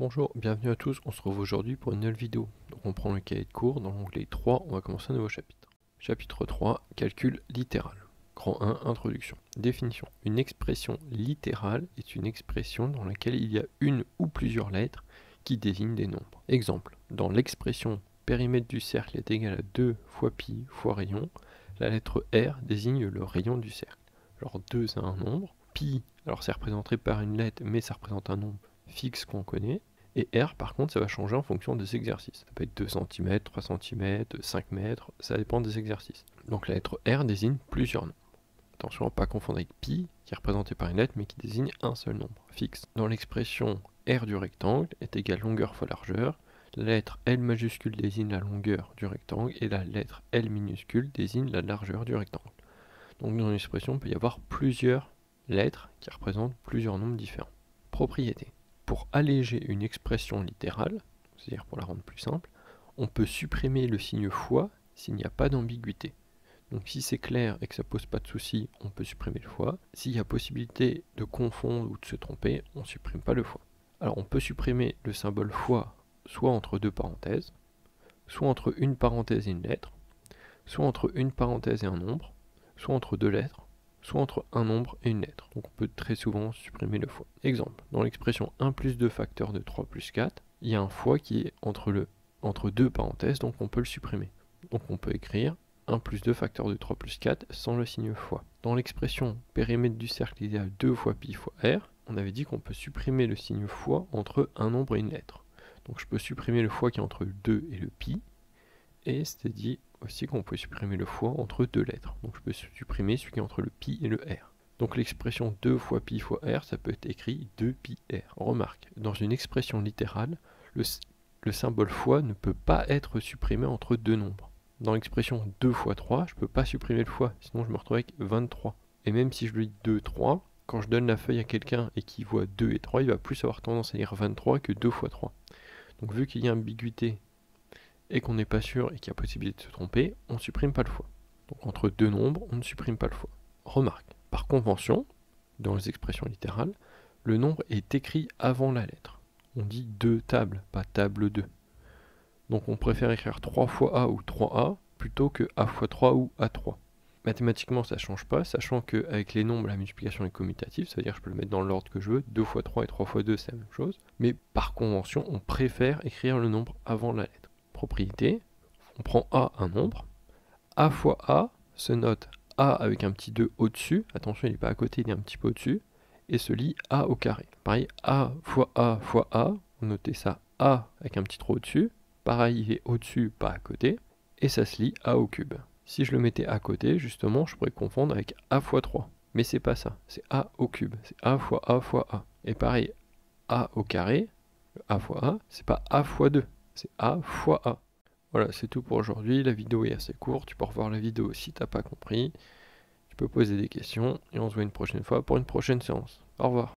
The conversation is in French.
Bonjour, bienvenue à tous, on se retrouve aujourd'hui pour une nouvelle vidéo. Donc on prend le cahier de cours, dans l'onglet 3, on va commencer un nouveau chapitre. Chapitre 3, calcul littéral. Grand 1, introduction. Définition. Une expression littérale est une expression dans laquelle il y a une ou plusieurs lettres qui désignent des nombres. Exemple, dans l'expression périmètre du cercle est égal à 2 fois pi fois rayon, la lettre R désigne le rayon du cercle. Alors 2 c'est un nombre, pi, alors c'est représenté par une lettre mais ça représente un nombre fixe qu'on connaît, et R par contre ça va changer en fonction des exercices. Ça peut être 2 cm, 3 cm, 5 mètres, ça dépend des exercices. Donc la lettre R désigne plusieurs nombres. Attention à ne pas confondre avec pi, qui est représenté par une lettre mais qui désigne un seul nombre, fixe. Dans l'expression R du rectangle est égal longueur fois largeur, la lettre L majuscule désigne la longueur du rectangle et la lettre L minuscule désigne la largeur du rectangle. Donc dans l'expression, il peut y avoir plusieurs lettres qui représentent plusieurs nombres différents. Propriété. Pour alléger une expression littérale, c'est-à-dire pour la rendre plus simple, on peut supprimer le signe fois s'il n'y a pas d'ambiguïté. Donc si c'est clair et que ça pose pas de souci, on peut supprimer le fois. S'il y a possibilité de confondre ou de se tromper, on ne supprime pas le fois. Alors on peut supprimer le symbole fois soit entre deux parenthèses, soit entre une parenthèse et une lettre, soit entre une parenthèse et un nombre, soit entre deux lettres, soit entre un nombre et une lettre. Donc on peut très souvent supprimer le fois. Exemple, dans l'expression 1 plus 2 facteur de 3 plus 4, il y a un fois qui est entre deux parenthèses, donc on peut le supprimer. Donc on peut écrire 1 plus 2 facteur de 3 plus 4 sans le signe fois. Dans l'expression périmètre du cercle idéal 2 fois pi fois r, on avait dit qu'on peut supprimer le signe fois entre un nombre et une lettre. Donc je peux supprimer le fois qui est entre le 2 et le pi, et c'était dit aussi qu'on peut supprimer le fois entre deux lettres. Donc je peux supprimer celui qui est entre le pi et le r. Donc l'expression 2 fois pi fois r, ça peut être écrit 2 pi r. Remarque, dans une expression littérale, le symbole fois ne peut pas être supprimé entre deux nombres. Dans l'expression 2 fois 3, je ne peux pas supprimer le fois, sinon je me retrouve avec 23. Et même si je lui dis 2, 3, quand je donne la feuille à quelqu'un et qu'il voit 2 et 3, il va plus avoir tendance à lire 23 que 2 fois 3. Donc vu qu'il y a ambiguïté et qu'on n'est pas sûr et qu'il y a possibilité de se tromper, on ne supprime pas le fois. Donc entre deux nombres, on ne supprime pas le fois. Remarque, par convention, dans les expressions littérales, le nombre est écrit avant la lettre. On dit 2 tables, pas table 2. Donc on préfère écrire 3 fois A ou 3A plutôt que A fois 3 ou A3. Mathématiquement ça ne change pas, sachant qu'avec les nombres la multiplication est commutative, ça veut dire que je peux le mettre dans l'ordre que je veux, 2 fois 3 et 3 fois 2 c'est la même chose, mais par convention on préfère écrire le nombre avant la lettre. Propriété, on prend A, un nombre, A fois A se note A avec un petit 2 au-dessus, attention il n'est pas à côté, il est un petit peu au-dessus, et se lit A au carré. Pareil, A fois A fois A, on notait ça A avec un petit 3 au-dessus, pareil il est au-dessus, pas à côté, et ça se lit A au cube. Si je le mettais à côté, justement, je pourrais confondre avec A fois 3, mais c'est pas ça, c'est A au cube, c'est A fois A fois A. Et pareil, A au carré, A fois A, c'est pas A fois 2, c'est A fois A. Voilà, c'est tout pour aujourd'hui. La vidéo est assez courte. Tu peux revoir la vidéo si t'as pas compris. Tu peux poser des questions et on se voit une prochaine fois pour une prochaine séance. Au revoir.